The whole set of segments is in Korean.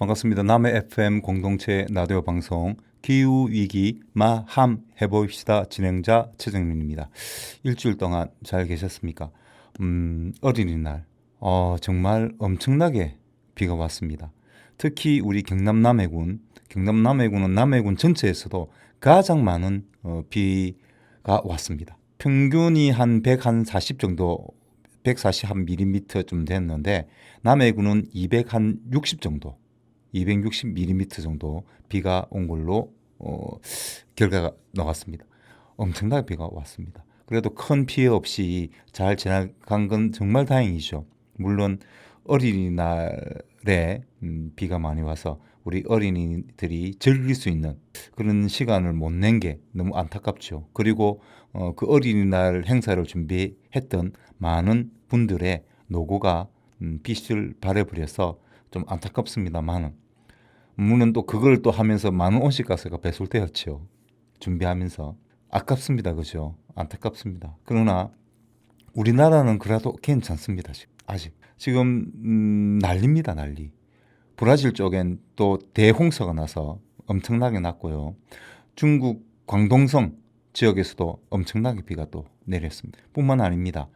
반갑습니다. 남해 FM 공동체 라디오 방송 기후위기 마함 해봅시다 진행자 최정민입니다. 일주일 동안 잘 계셨습니까? 어린이날 정말 엄청나게 비가 왔습니다. 특히 우리 경남 남해군은 남해군 전체에서도 가장 많은 비가 왔습니다. 평균이 한 140 정도 140mm 좀 됐는데 남해군은 260 정도 260mm 정도 비가 온 걸로 결과가 나왔습니다. 엄청나게 비가 왔습니다. 그래도 큰 피해 없이 잘 지나간 건 정말 다행이죠. 물론 어린이날에 비가 많이 와서 우리 어린이들이 즐길 수 있는 그런 시간을 못 낸 게 너무 안타깝죠. 그리고 그 어린이날 행사를 준비했던 많은 분들의 노고가 빛을 발해버려서 좀 안타깝습니다만, 물론 또 그걸 또 하면서 많은 온실가스가 배출되었죠. 준비하면서 아깝습니다. 그죠? 안타깝습니다. 그러나 우리나라는 그래도 괜찮습니다. 아직 지금 난리입니다. 난리. 브라질 쪽엔 또 대홍수가 나서 엄청나게 났고요. 중국 광동성 지역에서도 엄청나게 비가 또 내렸습니다. 뿐만 아닙니다.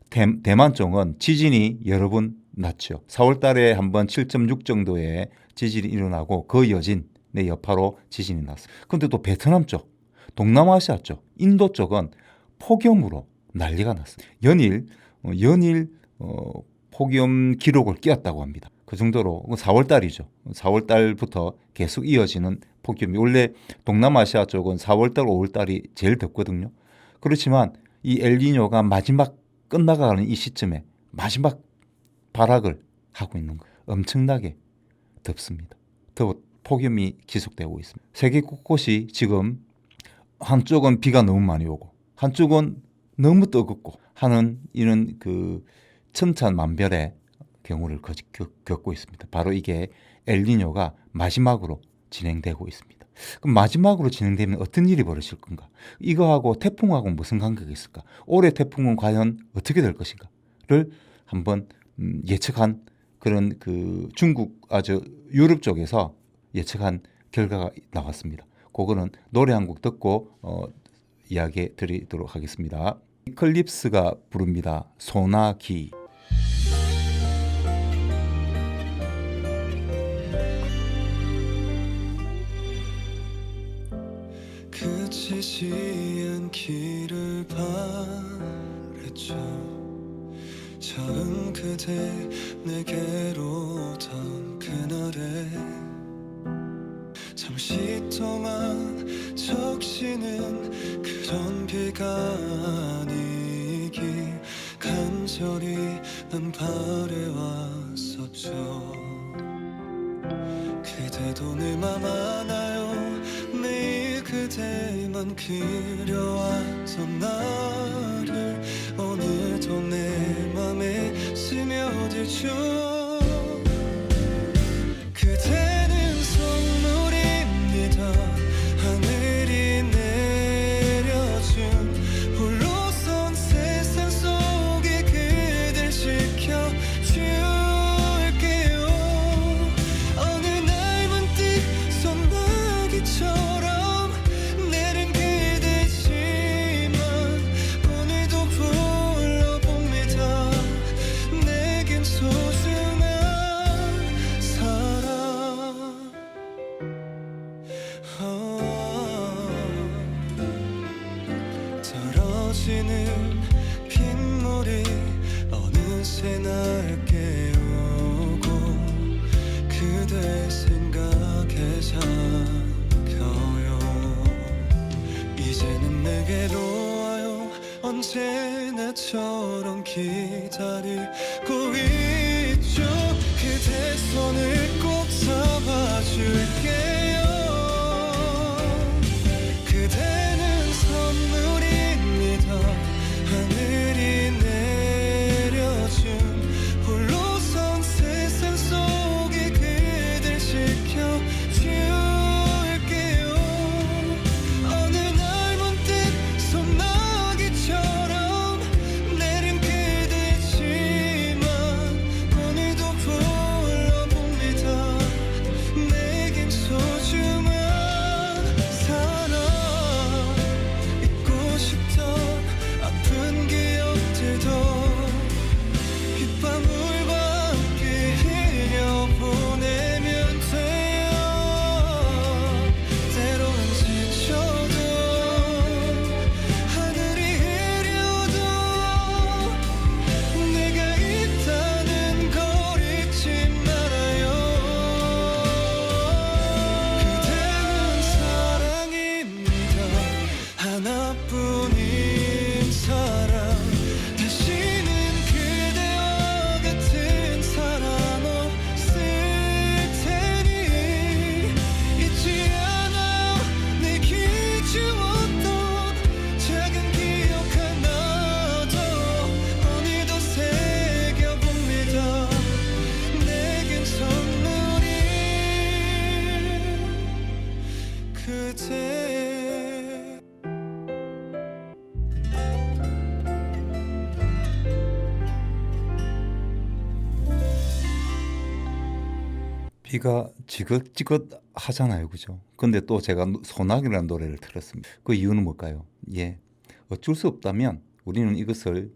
대만 쪽은 지진이 여러 번 났죠. 4월 달에 한번 7.6 정도의 지진이 일어나고 그 여진의 여파로 지진이 났어요. 그런데 또 베트남 쪽, 동남아시아 쪽, 인도 쪽은 폭염으로 난리가 났어요. 연일 폭염 기록을 깨었다고 합니다. 그 정도로 4월 달이죠. 4월 달부터 계속 이어지는 폭염이, 원래 동남아시아 쪽은 4월 달, 5월 달이 제일 덥거든요. 그렇지만 이 엘니뇨가 마지막 끝나가는 이 시점에 마지막 발악을 하고 있는 거예요. 엄청나게 덥습니다. 폭염이 지속되고 있습니다. 세계 곳곳이 지금 한쪽은 비가 너무 많이 오고 한쪽은 너무 뜨겁고 하는 이런 그 천차만별의 경우를 겪고 있습니다. 바로 이게 엘니뇨가 마지막으로 진행되고 있습니다. 그럼 마지막으로 진행되면 어떤 일이 벌어질 건가? 이거하고 태풍하고 무슨 관계가 있을까? 올해 태풍은 과연 어떻게 될 것인가를 한번 예측한 그런 그 중국 유럽 쪽에서 예측한 결과가 나왔습니다. 그거는 노래 한 곡 듣고 이야기 드리도록 하겠습니다. 이클립스가 부릅니다. 소나기. 그치지 않기를 바랬죠. 처음 그대 내게로 오던 그날에 잠시 동안 적시는 그런 비가 아니길 간절히 난 바래왔었죠. 그대도 내 맘 알아요. 매일 그대만 그려왔던 나를 오늘도 내 맘에 스며들죠. 그대는 선물입니다. 하늘이 내려준 홀로선 세상 속에 그댈 지켜줄게요. 어느 날 문득 소나기처럼 내린 그대지만 오늘도 불러봅니다. 내겐 소중한 사람. 떨어지는 빗물이 어느새 날 깨우고 그대 생각에 잠겨요. 이제는 내게로 와요. 언제나처럼 기다리고 있죠. 그대 손을 꼭 잡아줄게요. 그대는 선물입니다. 하늘이 내려준 홀로선 세상 속에 그댈 지켜줄게요. 어느 날 문득 소나기처럼 내린 그대지만 그대 비가 지긋지긋 하잖아요, 그죠? 근데 또 제가 소나기라는 노래를 들었습니다. 그 이유는 뭘까요? 예, 어쩔 수 없다면 우리는 이것을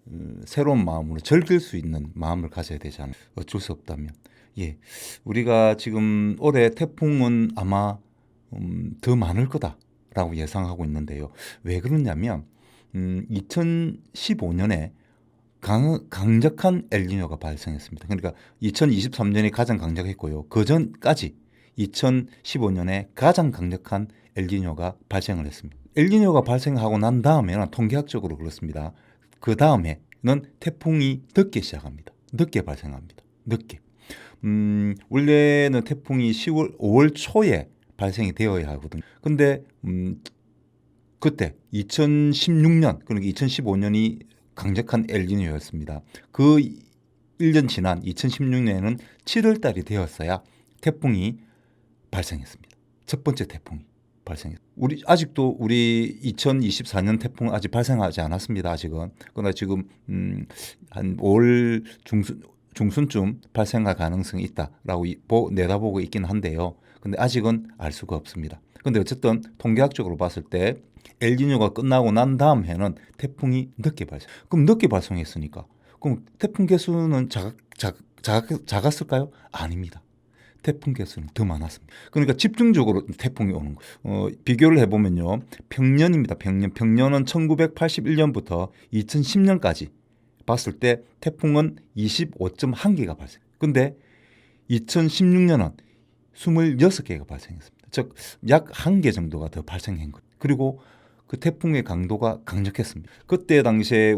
새로운 마음으로 즐길 수 있는 마음을 가져야 되잖아요. 어쩔 수 없다면. 예, 우리가 지금 올해 태풍은 아마 더 많을 거다라고 예상하고 있는데요. 왜 그러냐면 2015년에 강력한 엘니뇨가 발생했습니다. 그러니까 2023년이 가장 강력했고요. 그 전까지 2015년에 가장 강력한 엘니뇨가 발생을 했습니다. 엘니뇨가 발생하고 난 다음에는 통계학적으로 그렇습니다. 그 다음에는 태풍이 늦게 시작합니다. 늦게 발생합니다. 늦게. 원래는 태풍이 5월 초에 발생이 되어야 하거든요. 근데 그때 2016년 그러니까 2015년이 강력한 엘니뇨였습니다. 그 1년 지난 2016년에는 7월 달이 되었어야 태풍이 발생했습니다. 첫 번째 태풍이 발생했습니다. 아직도 우리 2024년 태풍은 아직 발생하지 않았습니다. 아직은. 그러나 지금 한 5월 중순쯤 발생할 가능성이 있다라고 내다보고 있긴 한데요. 근데 아직은 알 수가 없습니다. 근데 어쨌든 통계학적으로 봤을 때 엘니뇨가 끝나고 난 다음 해는 태풍이 늦게 발생. 그럼 늦게 발생했으니까 그럼 태풍 개수는 작았을까요? 아닙니다. 태풍 개수는 더 많았습니다. 그러니까 집중적으로 태풍이 오는 거예요. 비교를 해보면요. 평년입니다. 평년은 1981년부터 2010년까지 봤을 때 태풍은 25.1개가 발생. 근데 2016년은 26개가 발생했습니다. 즉 약 1개 정도가 더 발생한 거예요. 그리고 그 태풍의 강도가 강력했습니다. 그때 당시에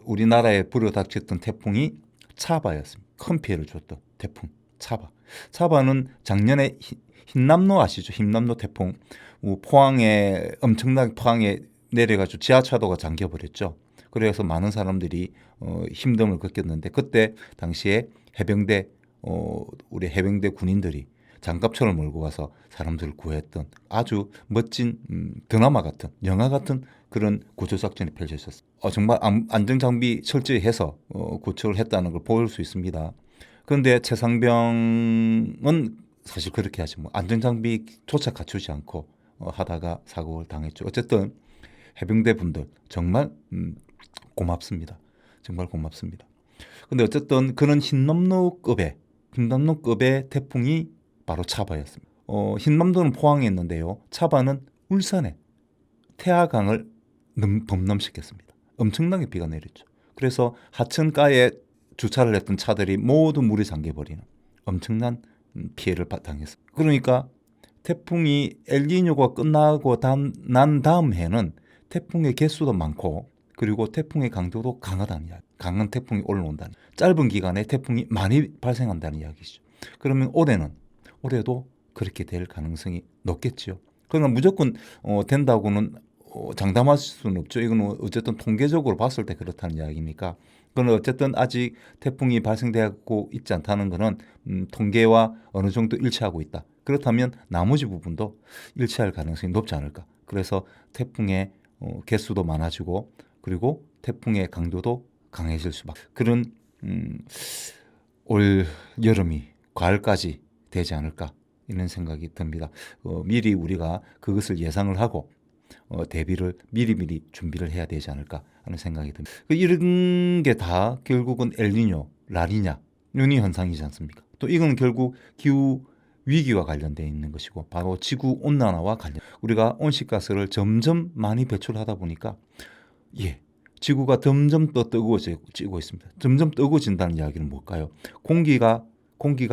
우리나라에 불어닥쳤던 태풍이 차바였습니다. 큰 피해를 줬던 태풍 차바. 차바는 작년에 흰남노 아시죠? 흰남노 태풍. 엄청나게 포항에 내려가지고 지하차도가 잠겨버렸죠. 그래서 많은 사람들이 힘듦을 겪었는데 그때 당시에 우리 해병대 군인들이 장갑차를 몰고 가서 사람들을 구했던 아주 멋진 드라마 같은 영화 같은 그런 구조작전이 펼쳐졌어요. 정말 안전장비 철저히 해서 구출을 했다는 걸 볼 수 있습니다. 그런데 최상병은 사실 그렇게 하지 안전장비조차 갖추지 않고 하다가 사고를 당했죠. 어쨌든 해병대 분들 정말 고맙습니다. 정말 고맙습니다. 근데 어쨌든 그런 흰남노급의 태풍이 바로 차바였습니다. 흰남노는 포항에 있는데요. 차바는 울산에 태화강을 범람시켰습니다. 엄청나게 비가 내렸죠. 그래서 하천가에 주차를 했던 차들이 모두 물에 잠겨버리는 엄청난 피해를 당했습니다. 그러니까 태풍이 엘니뇨가 끝나고 난 다음 해는 태풍의 개수도 많고 그리고 태풍의 강도도 강하다는 이야기. 강한 태풍이 올라온다는 짧은 기간에 태풍이 많이 발생한다는 이야기죠. 그러면 올해도 그렇게 될 가능성이 높겠죠. 그러나 무조건 된다고는 장담할 수는 없죠. 이건 어쨌든 통계적으로 봤을 때 그렇다는 이야기니까. 그건 어쨌든 아직 태풍이 발생되고 있지 않다는 것은 통계와 어느 정도 일치하고 있다. 그렇다면 나머지 부분도 일치할 가능성이 높지 않을까. 그래서 태풍의 개수도 많아지고 그리고 태풍의 강도도 강해질 수밖에. 그런 올 여름이 가을까지 되지 않을까 이런 생각이 듭니다. 미리 우리가 그것을 예상을 하고 대비를 미리 준비를 해야 되지 않을까 하는 생각이 듭니다. 이런 게 다 결국은 엘니뇨, 라니냐, 요니 현상이지 않습니까? 또 이건 결국 기후 위기와 관련되어 있는 것이고 바로 지구 온난화와 관련. 우리가 온실가스를 점점 많이 배출하다 보니까 지구가 점점 더 뜨거워지고 있습니다. 점점 뜨거워진다는 이야기는 뭘까요? 공기가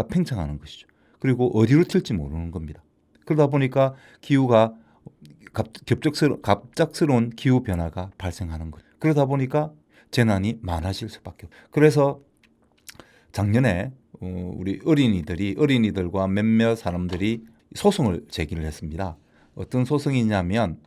팽창하는 것이죠. 그리고 어디로 튈지 모르는 겁니다. 그러다 보니까 기후가 갑작스러운 기후 변화가 발생하는 거죠. 그러다 보니까 재난이 많아질 수밖에 없어요. 그래서 작년에 우리 어린이들과 몇몇 사람들이 소송을 제기를 했습니다. 어떤 소송이냐면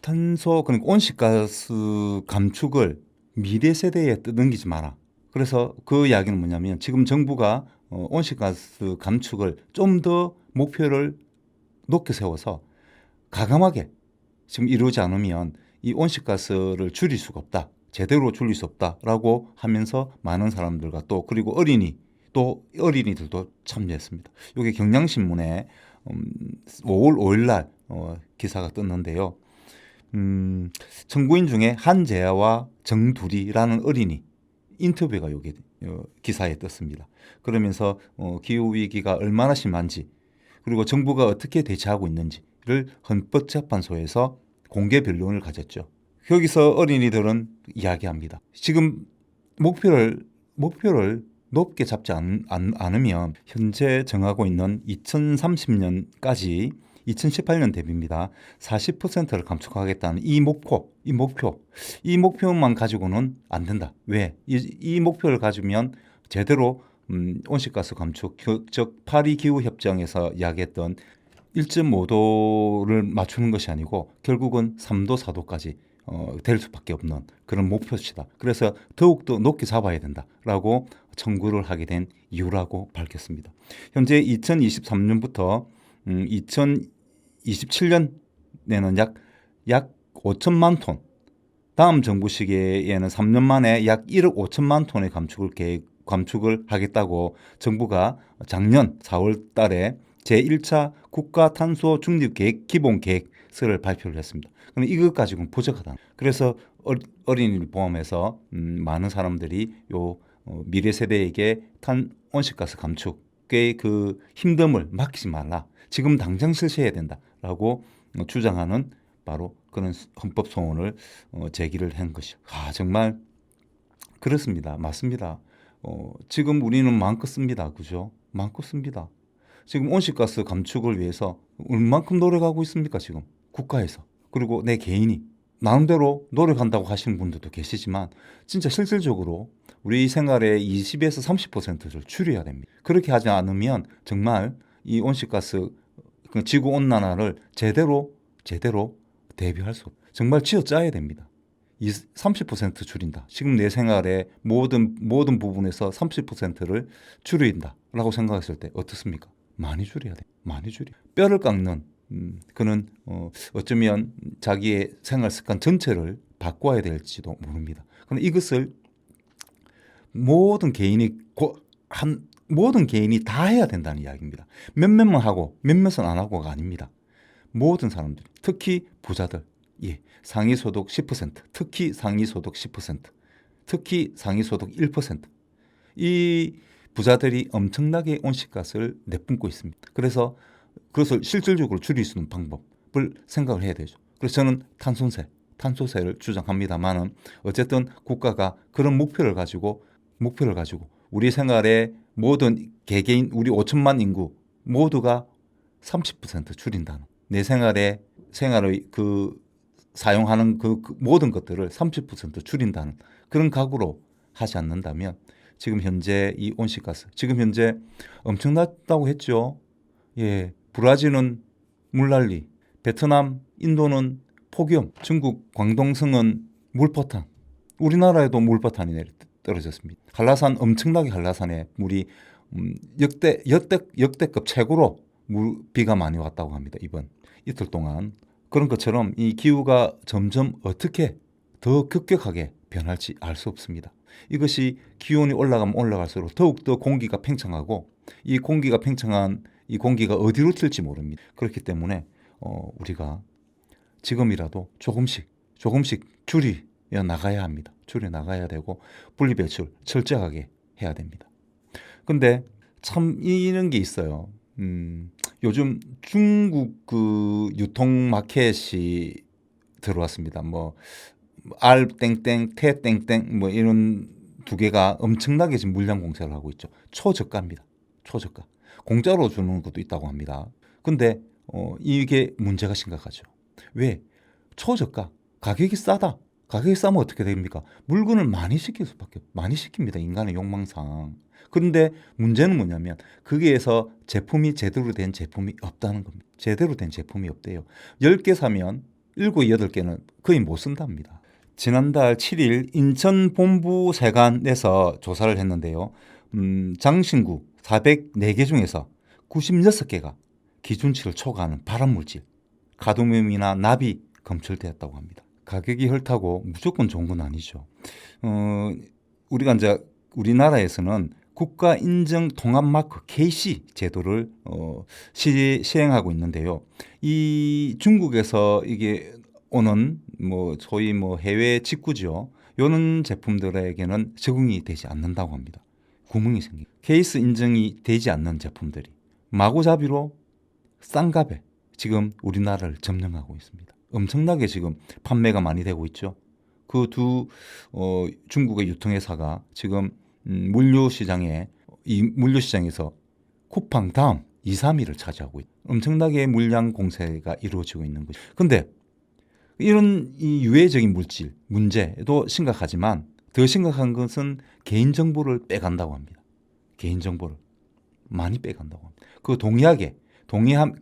그러니까 온실가스 감축을 미래 세대에 넘기지 마라. 그래서 그 이야기는 뭐냐면 지금 정부가 온실가스 감축을 좀 더 목표를 높게 세워서 가감하게 지금 이루어지지 않으면 이 온실가스를 줄일 수가 없다. 제대로 줄일 수 없다라고 하면서 많은 사람들과 또 그리고 어린이들도 참여했습니다. 이게 경향신문에 5월 5일 날 기사가 떴는데요. 청구인 중에 한재아와 정두리라는 어린이 인터뷰가 여기 기사에 떴습니다. 그러면서 기후위기가 얼마나 심한지 그리고 정부가 어떻게 대처하고 있는지를 헌법재판소에서 공개 변론을 가졌죠. 여기서 어린이들은 이야기합니다. 지금 목표를 높게 잡지 않으면 현재 정하고 있는 2030년까지 2018년 대비입니다. 40%를 감축하겠다는 이 목표만 가지고는 안 된다. 왜? 이 목표를 가지면 제대로 온실가스 감축, 즉 파리 기후 협정에서 이야기했던 1.5도를 맞추는 것이 아니고 결국은 3도, 4도까지 될 수밖에 없는 그런 목표치다. 그래서 더욱더 높게 잡아야 된다라고 청구를 하게 된 이유라고 밝혔습니다. 현재 2023년부터 2027년에는 약 5천만 톤, 다음 정부 시기에는 3년 만에 약 1억 5천만 톤의 감축을 하겠다고 정부가 작년 4월 달에 제1차 국가 탄소 중립 계획 기본 계획서를 발표를 했습니다. 그럼 이것 가지고는 부족하다. 그래서 어린이를 포함해서 많은 사람들이 미래 세대에게 온실가스 감축의 그 힘듦을 맡기지 말라. 지금 당장 실시해야 된다라고 주장하는 바로 그런 헌법 소원을 제기를 한 것이죠. 정말 그렇습니다. 맞습니다. 지금 우리는 마음껏 씁니다. 그죠? 마음껏 씁니다. 지금 온실가스 감축을 위해서 얼만큼 노력하고 있습니까? 지금 국가에서. 그리고 내 개인이 나름대로 노력한다고 하시는 분들도 계시지만 진짜 실질적으로 우리 생활의 20에서 30%를 줄여야 됩니다. 그렇게 하지 않으면 정말 이 온실가스 지구온난화를 제대로 대비할 수 없어요. 정말 쥐어짜야 됩니다. 30% 줄인다. 지금 내 생활의 모든 부분에서 30%를 줄인다라고 생각했을 때 어떻습니까? 많이 줄여야 돼. 많이 줄여. 뼈를 깎는 그는 어쩌면 자기의 생활 습관 전체를 바꿔야 될지도 모릅니다. 그런데 이것을 모든 개인이 다 해야 된다는 이야기입니다. 몇몇만 하고 몇몇은 안 하고가 아닙니다. 모든 사람들, 특히 부자들, 상위소득 10%, 특히 상위소득 10%, 특히 상위소득 1%. 이 부자들이 엄청나게 온실가스를 내뿜고 있습니다. 그래서 그것을 실질적으로 줄일 수 있는 방법을 생각을 해야 되죠. 그래서 저는 탄소세를 주장합니다만은 어쨌든 국가가 그런 목표를 가지고 우리 생활의 모든 개개인 우리 5천만 인구 모두가 30% 줄인다는 내 생활의 사용하는 그 모든 것들을 30% 줄인다는 그런 각오로 하지 않는다면 지금 현재 이 온실가스 지금 현재 엄청났다고 했죠. 브라질은 물난리, 베트남, 인도는 폭염, 중국 광동성은 물폭탄, 우리나라에도 물폭탄이 떨어졌습니다. 엄청나게 한라산에 물이 역대급 최고로 비가 많이 왔다고 합니다. 이번 이틀 동안. 그런 것처럼 이 기후가 점점 어떻게 더 급격하게 변할지 알 수 없습니다. 이것이 기온이 올라가면 올라갈수록 더욱더 공기가 팽창하고 이 공기가 어디로 튈지 모릅니다. 그렇기 때문에 우리가 지금이라도 조금씩 줄여 나가야 합니다. 줄여 나가야 되고 분리배출 철저하게 해야 됩니다. 근데 참 이런 게 있어요. 요즘 중국 그 유통 마켓이 들어왔습니다. R 땡땡, 태 땡땡 이런 두 개가 엄청나게 지금 물량 공세를 하고 있죠. 초저가입니다. 초저가. 공짜로 주는 것도 있다고 합니다. 근데 이게 문제가 심각하죠. 왜? 초저가. 가격이 싸다. 가격이 싸면 어떻게 됩니까? 물건을 많이 시킵니다. 인간의 욕망상. 그런데 문제는 뭐냐면 거기에서 제대로 된 제품이 없다는 겁니다. 제대로 된 제품이 없대요. 10개 사면 7, 8개는 거의 못 쓴답니다. 지난달 7일 인천 본부 세관에서 조사를 했는데요. 장신구 404개 중에서 96개가 기준치를 초과하는 발암물질, 카드뮴이나 납이 검출되었다고 합니다. 가격이 헐타고 무조건 좋은 건 아니죠. 우리가 이제 우리나라에서는 국가 인정 통합 마크 KC 제도를 시행하고 있는데요. 이 중국에서 이게 오는 소위 해외 직구죠. 이런 제품들에게는 적용이 되지 않는다고 합니다. 구멍이 생기. 케이스 인정이 되지 않는 제품들이 마구잡이로 싼 값에 지금 우리나라를 점령하고 있습니다. 엄청나게 지금 판매가 많이 되고 있죠. 그 두 중국의 유통회사가 지금 물류시장에서 쿠팡 다음 2, 3위를 차지하고 있다. 엄청나게 물량 공세가 이루어지고 있는 거죠. 근데 이런 이 유해적인 물질 문제도 심각하지만 더 심각한 것은 개인정보를 빼간다고 합니다. 개인정보를 많이 빼간다고 합니다. 그 동의에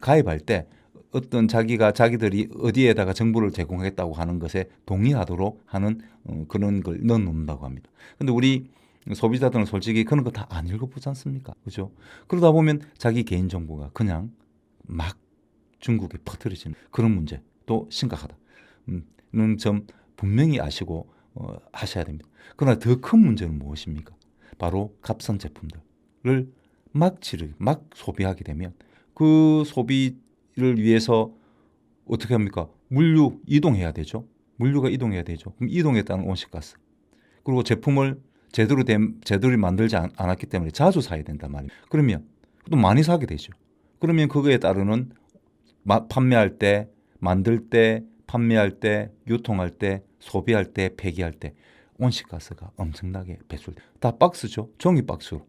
가입할 때 어떤 자기들이 어디에다가 정보를 제공하겠다고 하는 것에 동의하도록 하는 그런 걸 넣어놓는다고 합니다. 근데 우리 소비자들은 솔직히 그런 거 다 안 읽어보지 않습니까? 그죠? 그러다 보면 자기 개인정보가 그냥 막 중국에 퍼뜨려지는 그런 문제도 심각하다. 는 점 분명히 아시고 하셔야 됩니다. 그러나 더 큰 문제는 무엇입니까? 바로 값싼 제품들을 막 소비하게 되면 그 소비를 위해서 어떻게 합니까? 물류 이동해야 되죠. 물류가 이동해야 되죠. 그럼 이동했다는 온실가스. 그리고 제품을 제대로 만들지 않았기 때문에 자주 사야 된단 말이에요. 그러면 또 많이 사게 되죠. 그러면 그거에 따르는 판매할 때, 만들 때, 판매할 때, 유통할 때, 소비할 때, 폐기할 때 온실가스가 엄청나게 배출돼요. 다 박스죠. 종이 박스로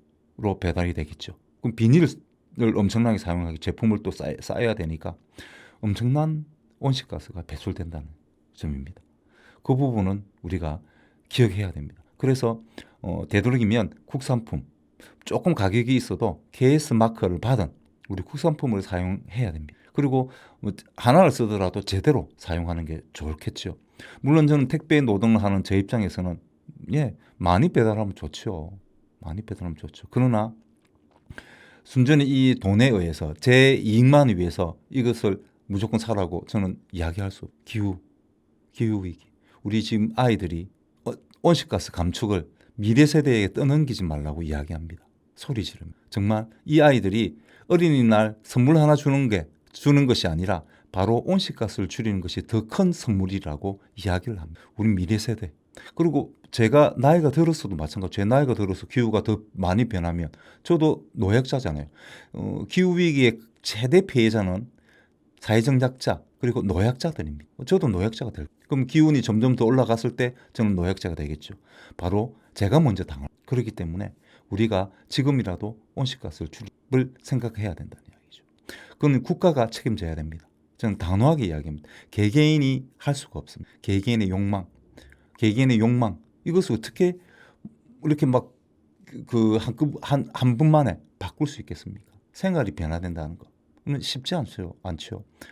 배달이 되겠죠. 그럼 비닐을 엄청나게 사용하기 제품을 또 쌓아야 되니까 엄청난 온실가스가 배출된다는 점입니다. 그 부분은 우리가 기억해야 됩니다. 그래서 되도록이면 국산품 조금 가격이 있어도 KS 마크를 받은 우리 국산품을 사용해야 됩니다. 그리고 하나를 쓰더라도 제대로 사용하는 게 좋겠죠. 물론 저는 택배 노동을 하는 제 입장에서는 많이 배달하면 좋죠. 많이 배달하면 좋죠. 그러나 순전히 이 돈에 의해서 제 이익만 위해서 이것을 무조건 사라고 저는 이야기할 수 없어요. 기후위기. 우리 지금 아이들이 온실가스 감축을 미래 세대에게 떠넘기지 말라고 이야기합니다. 소리 지르면. 정말 이 아이들이 어린이날 선물 하나 주는 것이 아니라 바로 온실가스를 줄이는 것이 더 큰 선물이라고 이야기를 합니다. 우리 미래 세대. 그리고 제가 나이가 들었어도 마찬가지. 제 나이가 들어서 기후가 더 많이 변하면 저도 노약자잖아요. 기후위기의 최대 피해자는 사회적 약자 그리고 노약자들입니다. 저도 노약자가 될 거예요. 그럼 기온이 점점 더 올라갔을 때 저는 노약자가 되겠죠. 바로 제가 먼저 당할. 그렇기 때문에 우리가 지금이라도 온실가스를 줄일 생각해야 된다는 이야기죠. 그건 국가가 책임져야 됩니다. 저는 단호하게 이야기합니다. 개개인이 할 수가 없습니다. 개개인의 욕망 이것을 어떻게 이렇게 막 한 분만에 바꿀 수 있겠습니까? 생활이 변화된다는 거. 쉽지 않죠.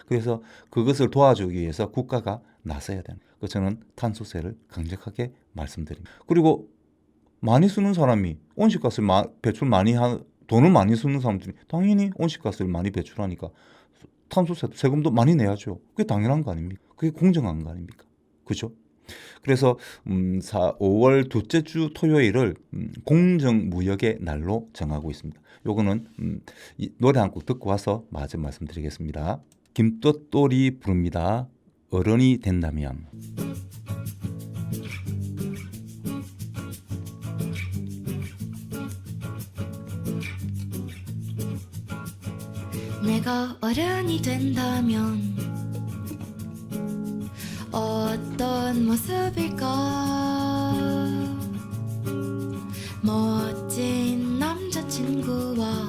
그래서 그것을 도와주기 위해서 국가가 나서야 되는 거예요. 저는 탄소세를 강력하게 말씀드립니다. 그리고 많이 쓰는 사람이 온실가스를 돈을 많이 쓰는 사람들이 당연히 온실가스를 많이 배출하니까 탄소세 세금도 많이 내야죠. 그게 당연한 거 아닙니까? 그게 공정한 거 아닙니까? 그죠? 그래서 5월 둘째 주 토요일을 공정무역의 날로 정하고 있습니다. 요거는 노래 한 곡 듣고 와서 마저 말씀드리겠습니다. 김또똘이 부릅니다. 어른이 된다면. 내가 어른이 된다면 어떤 모습일까? 멋진 남자친구와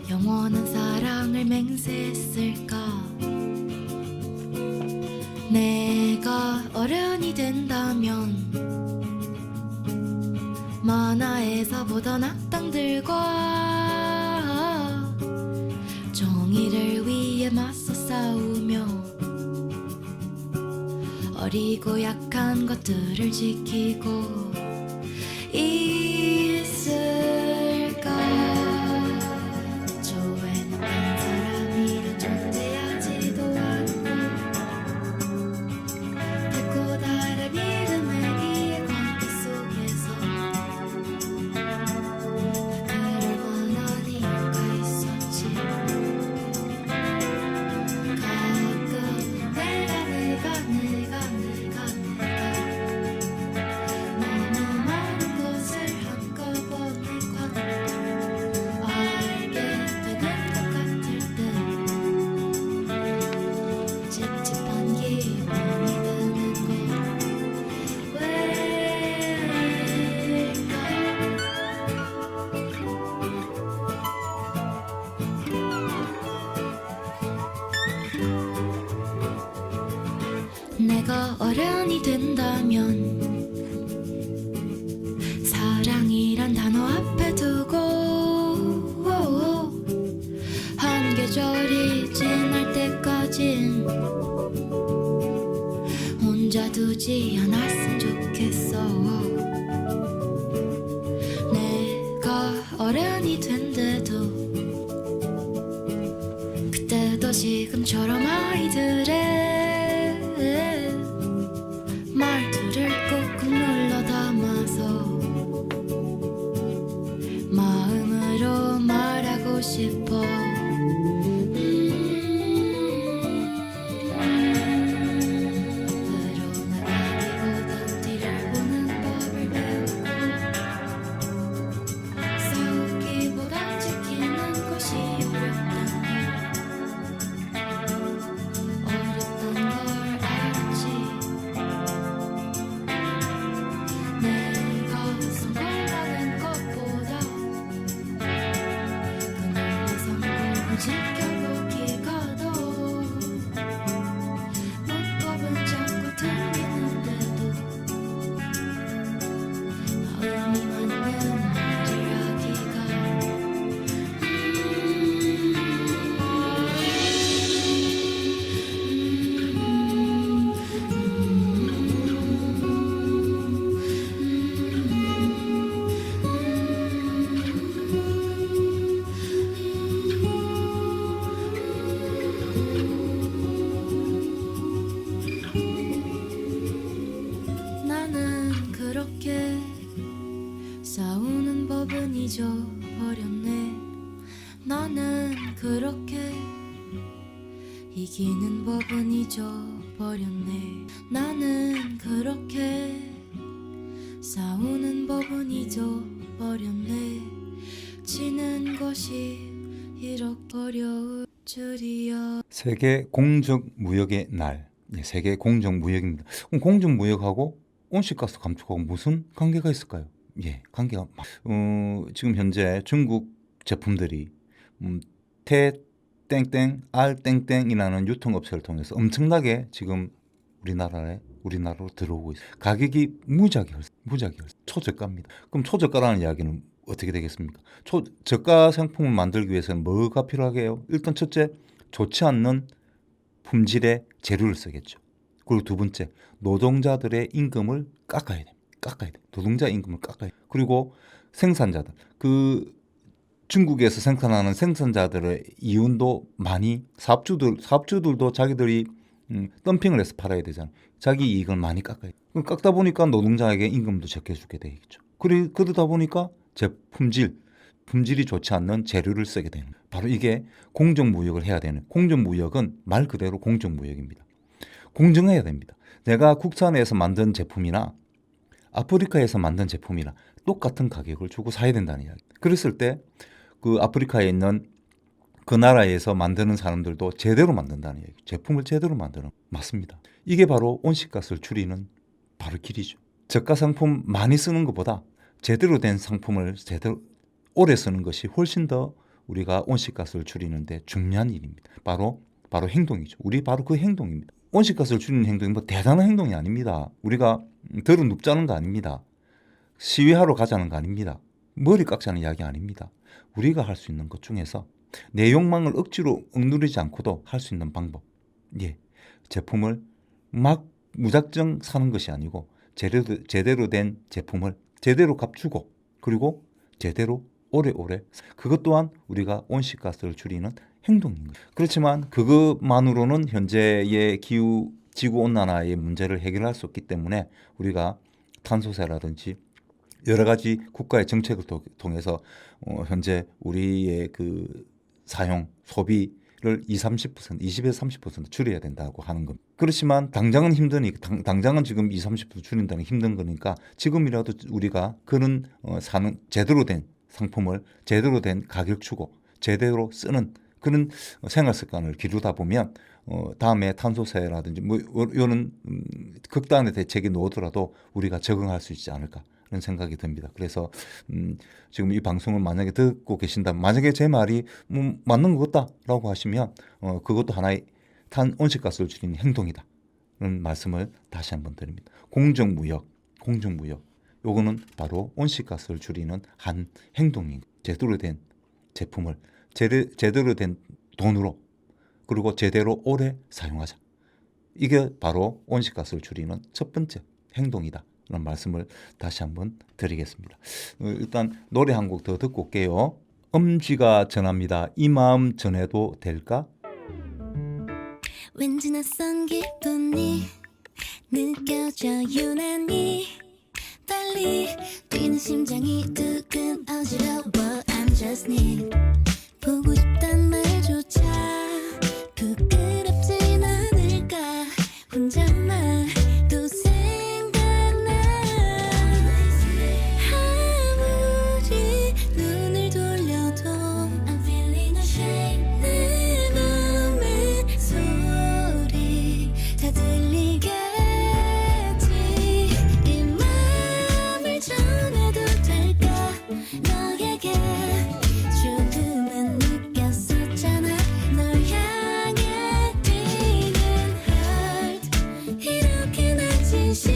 영원한 사랑을 맹세했을까? 내가 어른이 된다면 만화에서 보던 악당들과 정의를 위해 맞서 싸우며 어리고 약한 것들을 지키고 있을까? 조회는 한 사람이란 존재야. 내가 어른이 된다면 사랑이란 단어 앞에 두고 한 계절이 지날 때까진 혼자 두지 않았으면 좋겠어. 내가 어른이 된데도 그때도 지금처럼 아이들의 말투를 꾹꾹 눌러 담아서 마음으로 말하고 싶어. 앞으로 나가기보단 뒤를 보는 법을 배우고 싸우기보단 지키는 것이 어렵단 걸 알았지. 내가 성공하는 것보다 그녀의 성공을 지켜보기가 더 문법은 자꾸 틀리는데도 마음이 맞는 말을 하기가 나는 그렇게 싸우는 법은 잊어버렸네. 나는 그렇게 이기는 법은 잊어버렸네. 나는 그렇게 싸우는 법은 잊어버렸네. 지는 것이 이렇게 어려울 줄이야. 세계 공정무역의 날. 예, 세계 공정무역입니다. 그럼 공정무역하고 온실가스 감축하고 무슨 관계가 있을까요? 예, 관계가 지금 현재 중국 제품들이 태 땡땡 R 땡땡이라는 유통업체를 통해서 엄청나게 지금 우리나라로 들어오고 있어요. 가격이 무지하게 초저가입니다. 그럼 초저가라는 이야기는 어떻게 되겠습니까? 저가 상품을 만들기 위해서는 뭐가 필요하게요? 일단 첫째, 좋지 않는 품질의 재료를 쓰겠죠. 그리고 두 번째, 노동자들의 임금을 깎아야 돼. 노동자 임금을 깎아야 돼. 그리고 생산자들, 그 중국에서 생산하는 생산자들의 이윤도 많이 사업주들도 자기들이 덤핑을 해서 팔아야 되잖아요. 자기 이익을 많이 깎아야 돼. 그럼 깎다 보니까 노동자에게 임금도 적게 주게 되겠죠. 그러다 보니까 품질이 좋지 않는 재료를 쓰게 되는 거예요. 바로 이게 공정무역을 해야 되는, 공정무역은 말 그대로 공정무역입니다. 공정해야 됩니다. 내가 국산에서 만든 제품이나 아프리카에서 만든 제품이나 똑같은 가격을 주고 사야 된다는 이야기. 그랬을 때 그 아프리카에 있는 그 나라에서 만드는 사람들도 제대로 만든다는 얘기. 제품을 제대로 만드는 맞습니다. 이게 바로 온실가스를 줄이는 바로 길이죠. 저가 상품 많이 쓰는 것보다 제대로 된 상품을 제대로 오래 쓰는 것이 훨씬 더 우리가 온실가스를 줄이는데 중요한 일입니다. 바로 행동이죠. 우리 바로 그 행동입니다. 온실가스를 줄이는 행동이 뭐 대단한 행동이 아닙니다. 우리가 들어 눕자는 거 아닙니다. 시위하러 가자는 거 아닙니다. 머리 깎자는 이야기 아닙니다. 우리가 할 수 있는 것 중에서 내 욕망을 억지로 억누르지 않고도 할 수 있는 방법. 예, 제품을 막 무작정 사는 것이 아니고 제대로 된 제품을 제대로 값주고 그리고 제대로 오래오래 그것 또한 우리가 온실가스를 줄이는 행동인 거예요. 그렇지만 그것만으로는 현재의 지구온난화의 문제를 해결할 수 없기 때문에 우리가 탄소세라든지 여러 가지 국가의 정책을 통해서 현재 우리의 그 사용, 소비를 20에서 30% 줄여야 된다고 하는 겁니다. 그렇지만 당장은 당장은 지금 30% 줄인다는 게 힘든 거니까 지금이라도 우리가 그런 제대로 된 상품을 제대로 된 가격 주고 제대로 쓰는 그런 생활 습관을 기르다 보면 다음에 탄소세라든지 뭐 이런 극단의 대책이 나오더라도 우리가 적응할 수 있지 않을까 그런 생각이 듭니다. 그래서 지금 이 방송을 만약에 듣고 계신다면 만약에 제 말이 맞는 것 같다라고 하시면 그것도 하나의 온실가스를 줄이는 행동이다. 그런 말씀을 다시 한번 드립니다. 공정무역 요거는 바로 온실가스를 줄이는 한 행동인 제대로 된 제품을 제대로 된 돈으로 그리고 제대로 오래 사용하자. 이게 바로 온실가스를 줄이는 첫 번째 행동이다. 라는 말씀을 다시 한번 드리겠습니다. 일단 노래 한 곡 더 듣고 올게요. 엄지가 전합니다. 이 마음 전해도 될까? 왠지 낯선 기분이 느껴져 유난히 빨리 뛰는 심장이 두근 어지러워 I'm just need 보고 싶단 말조차 부끄럽진 않을까 혼자만 또 생각나 아무리 눈을 돌려도 I'm feeling ashamed 내 맘의 소리 다 들리겠지 이 맘을 전해도 될까 너에게 조금은 느꼈었잖아 널 향해 뛰는 heart 이렇게 난 진심인걸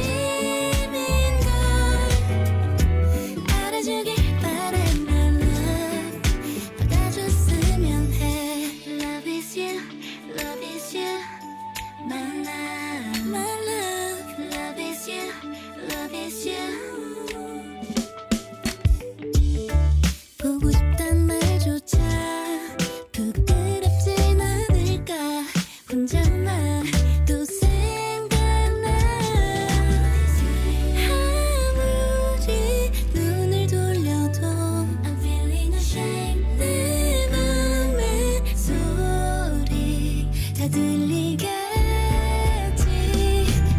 알아주길 바래 my love 받아줬으면 해 Love is you, love is you my love, my love Love is you, love is you 보고 싶단 말조차 부끄럽진 않을까 혼자만 또 생각나 아무리 눈을 돌려도 I'm feeling ashamed 내 맘의 소리 다 들리겠지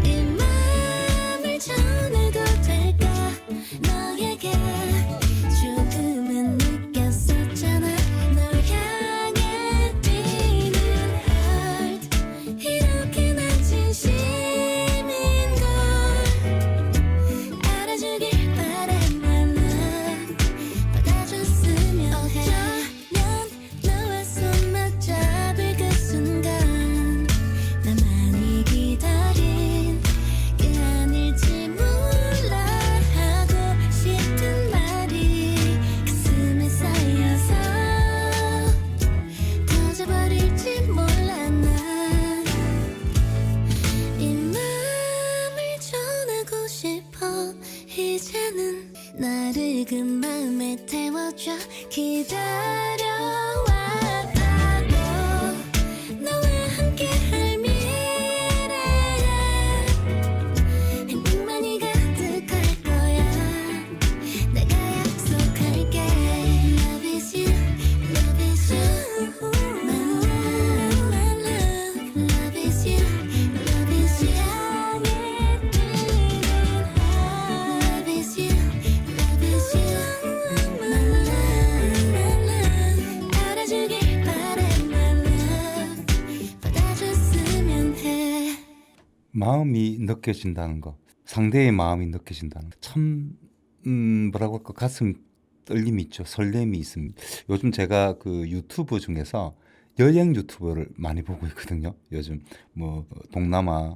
이 맘을 전해도 될까 너에게 조금은 느꼈었잖아 널 향해 뛰는 heart 이렇게 난 진심인걸 알아주길 바래 my love 받아줬으면 어쩌면 너와 손 맞잡을 그 순간 나만이 기다린 게 아닐지 몰라 하고 싶은 말이 가슴에 쌓여서 터져버릴지 몰라 난 이 맘을 전하고 싶어 이제는 나를 그 마음에 태워줘 기다려왔다고 너와 함께할 미래에 행복만이 가득할 거야 내가 약속할게 Love is you, love is you my love, my love Love is you, love is you 향해 뛰는 heart Love is you, love is you my love, my love 알아주길 바래 my love 받아줬으면 해 마음이 느껴진다는 거, 상대의 마음이 느껴진다는 거. 참 뭐라고 할까 가슴 떨림이 있죠. 설렘이 있습니다. 요즘 제가 그 유튜브 중에서 여행 유튜버를 많이 보고 있거든요. 요즘 뭐 동남아,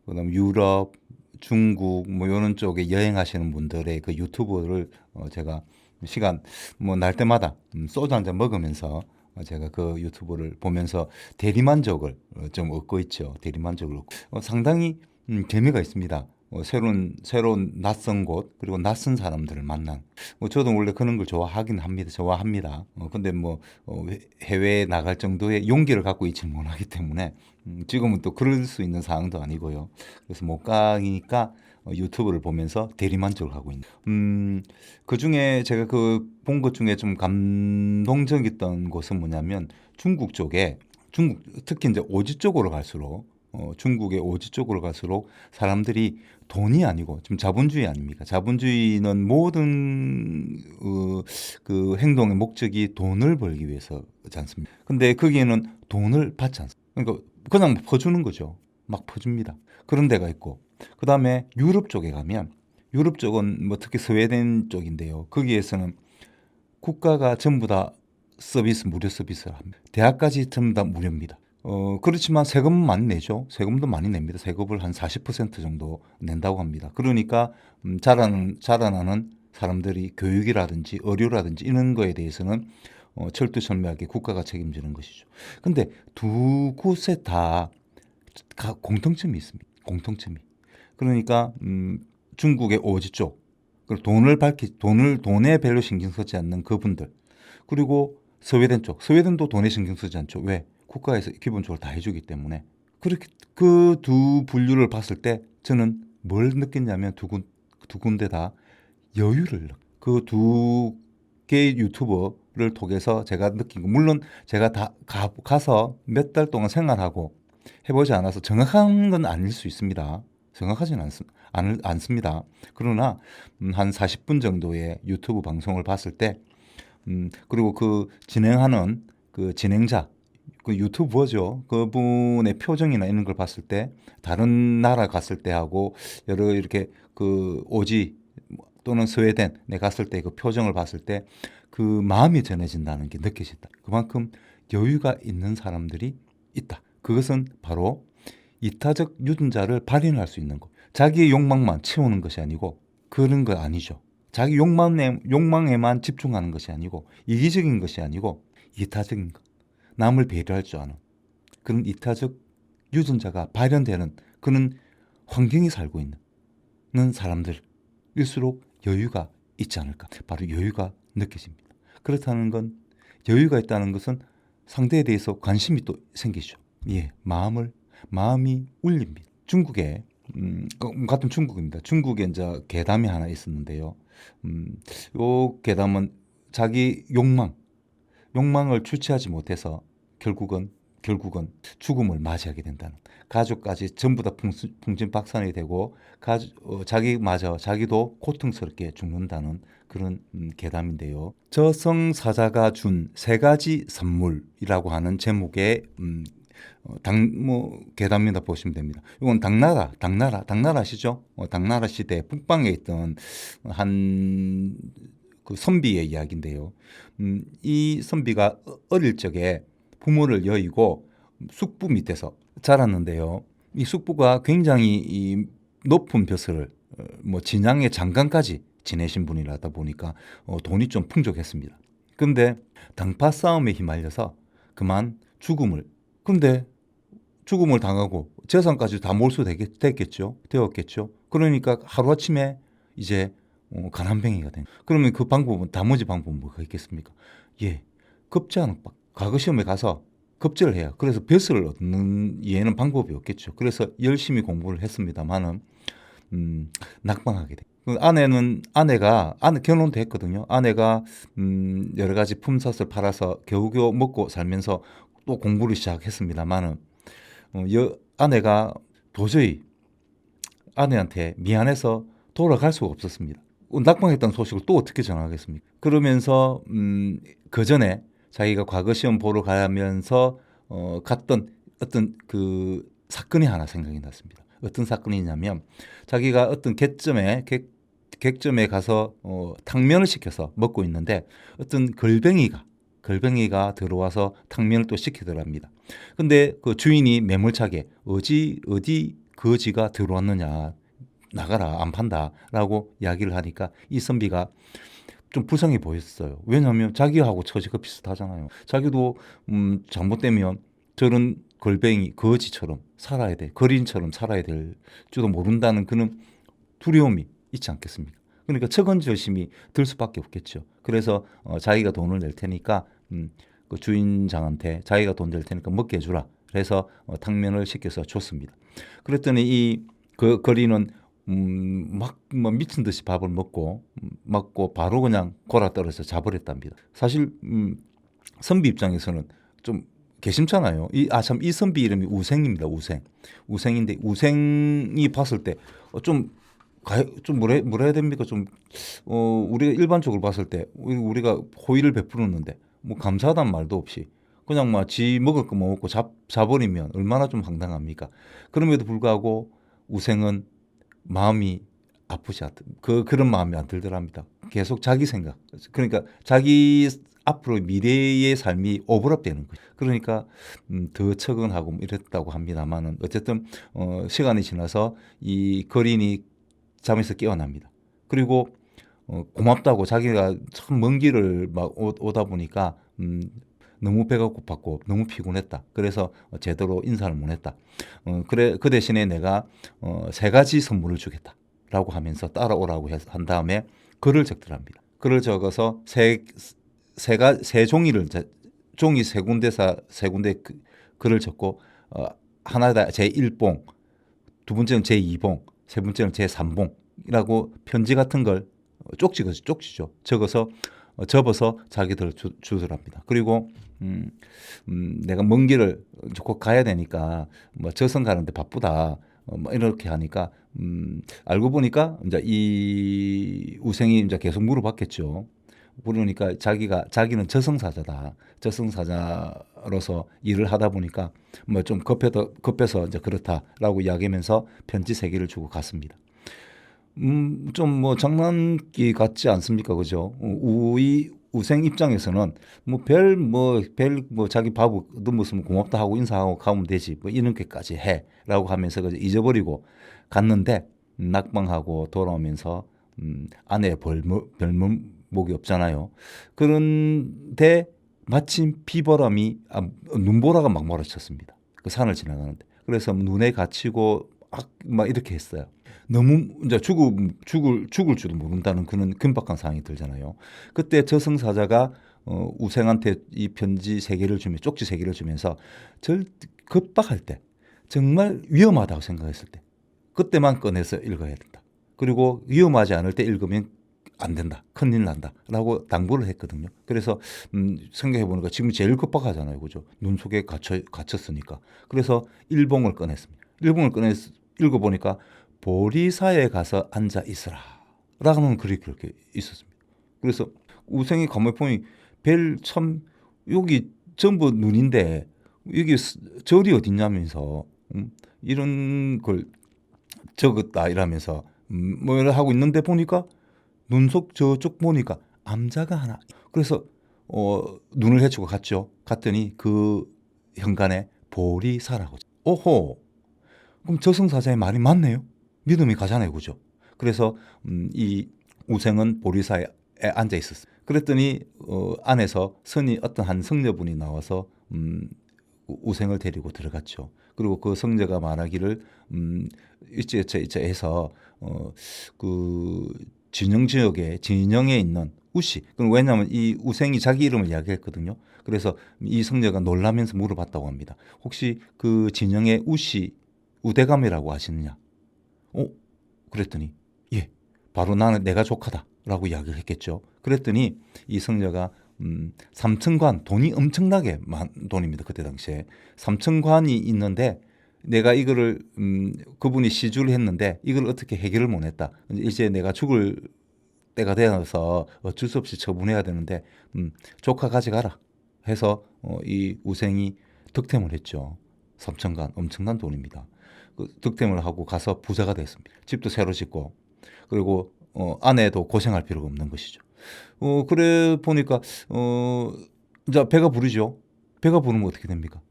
그다음 유럽, 중국 뭐 이런 쪽에 여행하시는 분들의 그 유튜브를 제가 시간 뭐 날 때마다 소주 한 잔 먹으면서 제가 그 유튜브를 보면서 대리만족을 좀 얻고 있죠. 대리만족을 얻고 상당히 재미가 있습니다. 새로운 낯선 곳 그리고 낯선 사람들을 만난. 저도 원래 그런 걸 좋아합니다. 근데 뭐 해외에 나갈 정도의 용기를 갖고 있지는 못하기 때문에 지금은 또 그럴 수 있는 상황도 아니고요. 그래서 못 가니까 유튜브를 보면서 대리만족을 하고 있는. 그 중에 제가 그 본 것 중에 좀 감동적이었던 곳은 뭐냐면 중국 쪽에 특히 이제 오지 쪽으로 갈수록 중국의 오지 쪽으로 갈수록 사람들이 돈이 아니고 지금 자본주의 아닙니까? 자본주의는 모든 그 행동의 목적이 돈을 벌기 위해서지 않습니까? 근데 거기에는 돈을 받지 않습니다. 그러니까 그냥 퍼주는 거죠. 막 퍼줍니다. 그런 데가 있고 그 다음에 유럽 쪽에 가면 유럽 쪽은 뭐 특히 스웨덴 쪽인데요. 거기에서는 국가가 전부 다 무료 서비스를 합니다. 대학까지 전부 다 무료입니다. 그렇지만 세금은 많이 내죠. 세금도 많이 냅니다. 세금을 한 40% 정도 낸다고 합니다. 그러니까 자라나는 사람들이 교육이라든지 의료라든지 이런 거에 대해서는 철두철미하게 국가가 책임지는 것이죠. 근데 두 곳에 다 공통점이 있습니다. 공통점이. 그러니까 중국의 오지 쪽, 그리고 돈에 별로 신경 쓰지 않는 그분들, 그리고 스웨덴 쪽, 스웨덴도 돈에 신경 쓰지 않죠. 왜? 국가에서 기본적으로 다 해주기 때문에. 그렇게 그 두 분류를 봤을 때 저는 뭘 느꼈냐면 두 군데 다 여유를 그 두 개의 유튜버를 통해서 제가 느낀 거, 물론 제가 다 가서 몇 달 동안 생활하고 해보지 않아서 정확한 건 아닐 수 있습니다. 정확하지는 않습니다. 그러나 한 40분 정도의 유튜브 방송을 봤을 때 그리고 그 진행하는 그 진행자, 그 유튜버죠. 그분의 표정이나 이런 걸 봤을 때 다른 나라 갔을 때하고 여러 이렇게 그 오지 또는 스웨덴에 갔을 때 그 표정을 봤을 때 그 마음이 전해진다는 게 느껴진다. 그만큼 여유가 있는 사람들이 있다. 그것은 바로 이타적 유전자를 발현할 수 있는 것. 자기의 욕망만 채우는 것이 아니고 그런 거 아니죠. 자기 욕망에만 집중하는 것이 아니고 이기적인 것이 아니고 이타적인 것. 남을 배려할 줄 아는 그런 이타적 유전자가 발현되는 그런 환경에 살고 있는 사람들일수록 여유가 있지 않을까. 바로 여유가 느껴집니다. 그렇다는 건 여유가 있다는 것은 상대에 대해서 관심이 또 생기죠. 예, 마음이 울립니다. 중국에 같은 중국입니다. 중국에 이제 괴담이 하나 있었는데요. 요 괴담은 자기 욕망을 주체하지 못해서 결국은 죽음을 맞이하게 된다는, 가족까지 전부 다 풍진박산이 되고 자기도 고통스럽게 죽는다는 그런 괴담인데요. 저승사자가 준 세 가지 선물이라고 하는 제목의 괴담이다 보시면 됩니다. 이건 당나라 아시죠? 당나라 시대 북방에 있던 한 그 선비의 이야기인데요. 이 선비가 어릴 적에 부모를 여의고 숙부 밑에서 자랐는데요. 이 숙부가 굉장히 이 높은 벼슬을 진양의 장관까지 지내신 분이라다 보니까 돈이 좀 풍족했습니다. 근데 당파 싸움에 휘말려서 그만 죽음을 당하고 재산까지 다 되었겠죠. 그러니까 하루아침에 이제 가난뱅이가 된. 그러면 그 방법은 나머지 방법은 뭐가 있겠습니까? 예, 급제 한옥박. 과거 시험에 가서 급제를 해요. 그래서 벼슬을 얻는 얘는 방법이 없겠죠. 그래서 열심히 공부를 했습니다만은 낙방하게 돼. 아내가 결혼도 했거든요. 아내가 여러 가지 품삯을 팔아서 겨우겨우 먹고 살면서 또 공부를 시작했습니다만은 아내가 도저히 아내한테 미안해서 돌아갈 수가 없었습니다. 낙방했다는 소식을 또 어떻게 전하겠습니까? 그러면서 그 전에 자기가 과거 시험 보러 가면서 갔던 어떤 그 사건이 하나 생각이 났습니다. 어떤 사건이냐면 자기가 어떤 객점에 가서 탕면을 시켜서 먹고 있는데 어떤 걸뱅이가 들어와서 탕면을 또 시키더랍니다. 근데 그 주인이 매몰차게 어디 거지가 들어왔느냐, 나가라, 안 판다라고 이야기를 하니까 이 선비가 좀 불쌍해 보였어요. 왜냐하면 자기하고 처지가 비슷하잖아요. 자기도 잘못되면 저런 거지처럼 살아야 돼, 거린처럼 살아야 될지도 모른다는 그런 두려움이 있지 않겠습니까? 그러니까 척언저심이 들 수밖에 없겠죠. 그래서 자기가 돈을 낼 테니까 그 주인장한테 자기가 돈 낼 테니까 먹게 해주라. 그래서 탕면을 시켜서 줬습니다. 그랬더니 그 거리는 막 미친 듯이 밥을 먹고 바로 그냥 골아 떨어져 자버렸답니다. 사실 선비 입장에서는 좀 개심찮아요. 이 선비 이름이 우생입니다. 우생인데 우생이 봤을 때 좀 뭐라 해야 됩니까? 우리가 일반적으로 봤을 때 우리가 호의를 베풀었는데 뭐 감사하다는 말도 없이 그냥 지 먹을 거 못 먹고 자버리면 얼마나 좀 황당합니까? 그럼에도 불구하고 우생은 마음이 아프지 않다. 그런 마음이 안 들더랍니다. 계속 자기 생각. 그러니까 자기 앞으로 미래의 삶이 오버랩되는 거죠. 그러니까 더 처근하고 뭐 이랬다고 합니다만은 어쨌든 시간이 지나서 이 거린이 잠에서 깨어납니다. 그리고 고맙다고 자기가 참 먼 길을 막 오다 보니까 너무 배가 고팠고 너무 피곤했다. 그래서 제대로 인사를 못 했다. 그래 그 대신에 내가 3가지 선물을 주겠다라고 하면서 따라오라고 한 다음에 글을 적더랍니다. 글을 적어서 세 종이를 종이 3군데 글을 적고 하나다 제1봉, 두 번째는 제2봉, 세 번째는 제3봉이라고 편지 같은 걸 쪽지죠. 적어서 접어서 자기들 주더랍니다. 그리고 내가 먼 길을 곧 가야 되니까 뭐 저승 가는데 바쁘다. 뭐 이렇게 하니까 알고 보니까 이제 이 우생이 이제 계속 물어봤겠죠. 그러니까 자기는 저승사자다. 저승사자로서 일을 하다 보니까 뭐 좀 급해서 이제 그렇다라고 이야기하면서 편지 3개를 주고 갔습니다. 좀 뭐 장난기 같지 않습니까? 그죠? 우생 입장에서는 별 자기 바보 얻어먹으면 고맙다 하고 인사하고 가면 되지. 뭐 이렇게까지 해라고 하면서 그저 잊어버리고 갔는데 낙방하고 돌아오면서 아내의 별목이 없잖아요. 그런데 마침 비바람이 눈보라가 막 몰아쳤습니다. 그 산을 지나가는데. 그래서 눈에 갇히고 막 이렇게 했어요. 너무 이제 죽을 줄도 모른다는 그런 긴박한 상황이 들잖아요. 그때 저승사자가 우생한테 이 편지 3개를 주면 쪽지 3개를 주면서 급박할 때 정말 위험하다고 생각했을 때 그때만 꺼내서 읽어야 된다. 그리고 위험하지 않을 때 읽으면 안 된다. 큰일 난다. 라고 당부를 했거든요. 그래서 생각해보니까 지금 제일 급박하잖아요. 그죠? 눈 속에 갇혔으니까. 그래서 1봉을 꺼냈습니다. 1봉을 꺼내서 읽어보니까 보리사에 가서 앉아 있으라 라는 글이 그렇게 있었습니다. 그래서 우생이 가만히 보니 여기 전부 눈인데 여기 절이 어딨냐면서 이런 걸 적었다 이러면서 뭐 하고 있는데 보니까 눈 속 저쪽 보니까 암자가 하나. 그래서 눈을 헤치고 갔더니 그 현관에 보리사라고. 오호. 그럼 저승사자의 말이 맞네요. 믿음이 가잖아요. 그죠? 그래서 이 우생은 보리사에 앉아 있었어요. 그랬더니 안에서 어떤 한 성녀분이 나와서 우생을 데리고 들어갔죠. 그리고 그 성녀가 말하기를 해서 그 진영 지역에 진영에 있는 우씨. 왜냐하면 이 우생이 자기 이름을 이야기했거든요. 그래서 이 성녀가 놀라면서 물어봤다고 합니다. 혹시 그 진영의 우씨 우대감이라고 아시느냐? 그랬더니 예, 바로 내가 조카다라고 이야기를 했겠죠. 그랬더니 이 성녀가 3층관 돈이 엄청나게 많은 돈입니다. 그때 당시에 3층관이 있는데 내가 이거를 그분이 시주를 했는데 이걸 어떻게 해결을 못했다. 이제 내가 죽을 때가 되어서 어쩔 수 없이 처분해야 되는데 조카 가져가라 해서 이 우생이 득템을 했죠. 3층관 엄청난 돈입니다. 득템을 하고 가서 부자가 됐습니다. 집도 새로 짓고 그리고 아내도 고생할 필요가 없는 것이죠. 그래 보니까 이제 배가 부르죠. 배가 부르면 어떻게 됩니까?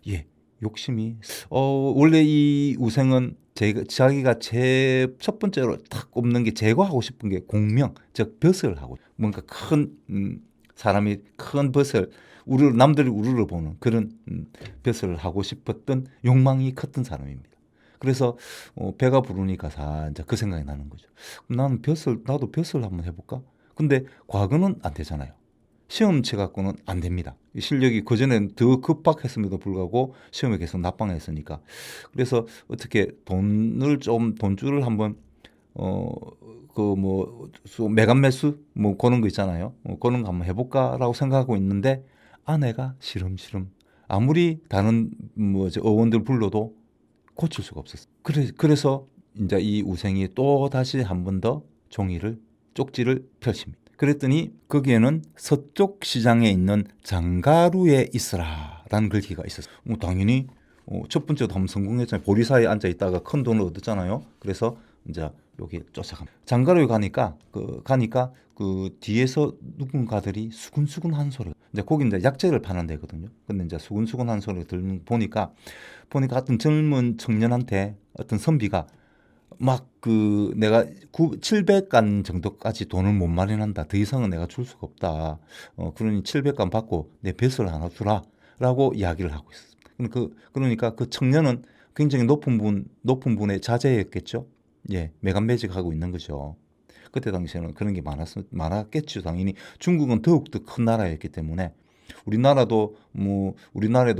예, 욕심이 원래 이 우생은 자기가 첫 번째로 딱 꼽는 게 제거하고 싶은 게 공명, 즉 벼슬을 하고 뭔가 큰 사람이 큰 벼슬 남들이 우르르 보는 그런 벼슬을 하고 싶었던 욕망이 컸던 사람입니다. 그래서 배가 부르니까 이제 그 생각이 나는 거죠. 나도 벼슬 한번 해볼까? 근데 과거는 안 되잖아요. 시험 쳐갖고는 안 됩니다. 실력이 그전엔 더 급박했음에도 불구하고 시험에 계속 낙방했으니까. 그래서 어떻게 돈줄을 한번 매간 매수 그런 거 있잖아요. 그런 거 한번 해볼까라고 생각하고 있는데 아내가 시름시름 아무리 다른 어원들 불러도 고칠 수가 없었어요. 그래서 이제 이 우생이 또 다시 한 번 더 쪽지를 펼칩니다. 그랬더니 거기에는 서쪽 시장에 있는 장가루에 있으라라는 글귀가 있었어요. 당연히 첫 번째도 한번 성공했잖아요. 보리사에 앉아 있다가 큰 돈을 얻었잖아요. 그래서 이제 여기 쫓아갑니다. 장가로에 가니까 그 뒤에서 누군가들이 수근수근 한 소리. 이제 거기 이제 약재를 파는 데거든요. 근데 이제 수근수근 한 소리 들는 보니까 어떤 젊은 청년한테 어떤 선비가 막 그 내가 700간 정도까지 돈을 못 마련한다. 더 이상은 내가 줄 수가 없다. 그러니 700간 받고 내 벼슬 하나 주라라고 이야기를 하고 있었습니다. 그러니까 그 청년은 굉장히 높은 분의 자제였겠죠. 예, 매간매직하고 있는 거죠. 그때 당시에는 그런 게 많았겠죠. 당연히 중국은 더욱더 큰 나라였기 때문에 우리나라에도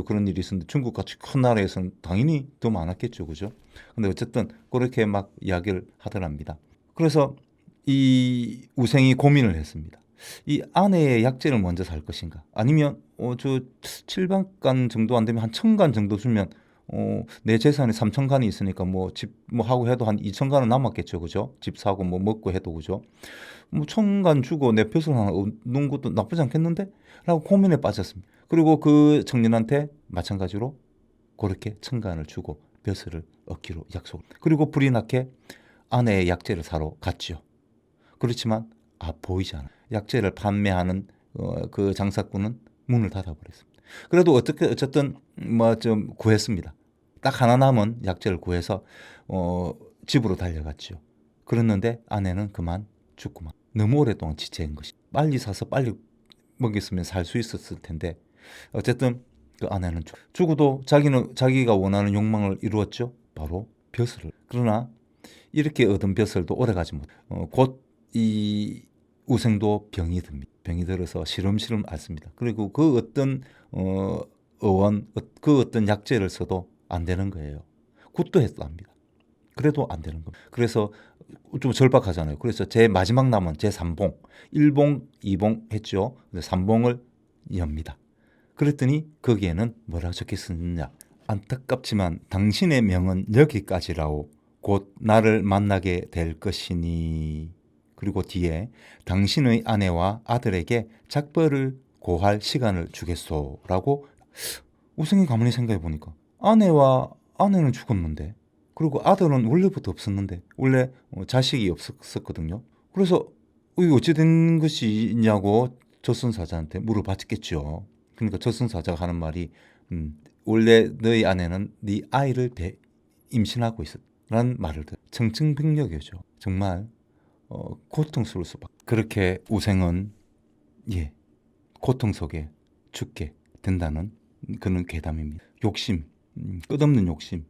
그런 일이 있었는데 중국같이 큰 나라에서는 당연히 더 많았겠죠. 그죠? 근데 어쨌든 그렇게 막 이야기를 하더랍니다. 그래서 이 우생이 고민을 했습니다. 이 아내의 약재를 먼저 살 것인가? 아니면 저 700간 정도 안 되면 한 1000간 정도 주면 내 재산이 3000간이 있으니까 뭐 집 뭐 하고 해도 한 2000간은 남았겠죠. 그죠? 집 사고 뭐 먹고 해도 그죠? 뭐 1000간 주고 내 벼슬 하나 얻는 것도 나쁘지 않겠는데? 라고 고민에 빠졌습니다. 그리고 그 청년한테 마찬가지로 그렇게 1000간을 주고 벼슬을 얻기로 약속. 그리고 불이 나게 아내의 약재를 사러 갔죠. 그렇지만 보이지 않아요. 약재를 판매하는 그 장사꾼은 문을 닫아버렸습니다. 그래도 어쨌든 뭐 좀 구했습니다. 딱 하나 남은 약재를 구해서 집으로 달려갔죠. 그랬는데 아내는 그만 죽고만. 너무 오랫동안 지체한 것이. 빨리 사서 빨리 먹였으면 살 수 있었을 텐데 어쨌든 그 아내는 죽어도 자기가 원하는 욕망을 이루었죠. 바로 벼슬을. 그러나 이렇게 얻은 벼슬도 오래가지 못. 곧 이 우생도 병이 듭니다. 병이 들어서 시름시름 앓습니다. 그리고 그 어떤 그 어떤 약재를 써도 안 되는 거예요. 굿도 했다 합니다. 그래도 안 되는 겁니다. 그래서 좀 절박하잖아요. 그래서 제 마지막 남은 제 3봉, 1봉, 2봉 했죠. 3봉을 엽니다. 그랬더니 거기에는 뭐라고 적혀 있었느냐. 안타깝지만 당신의 명은 여기까지라오. 곧 나를 만나게 될 것이니. 그리고 뒤에 당신의 아내와 아들에게 작별을 고할 시간을 주겠소라고. 우승이 가만히 생각해 보니까 아내는 죽었는데, 그리고 아들은 원래부터 없었는데, 원래 자식이 없었거든요. 그래서 이게 어찌 된 것이냐고 저승사자한테 물어봤겠죠. 그러니까 저승사자가 하는 말이 원래 너희 아내는 네 아이를 임신하고 있었라는 말을 들어요. 청천벽력이죠. 정말 고통스러울 수밖에. 그렇게 우생은 고통 속에 죽게 된다는 그런 괴담입니다. 욕심, 끝없는 욕심,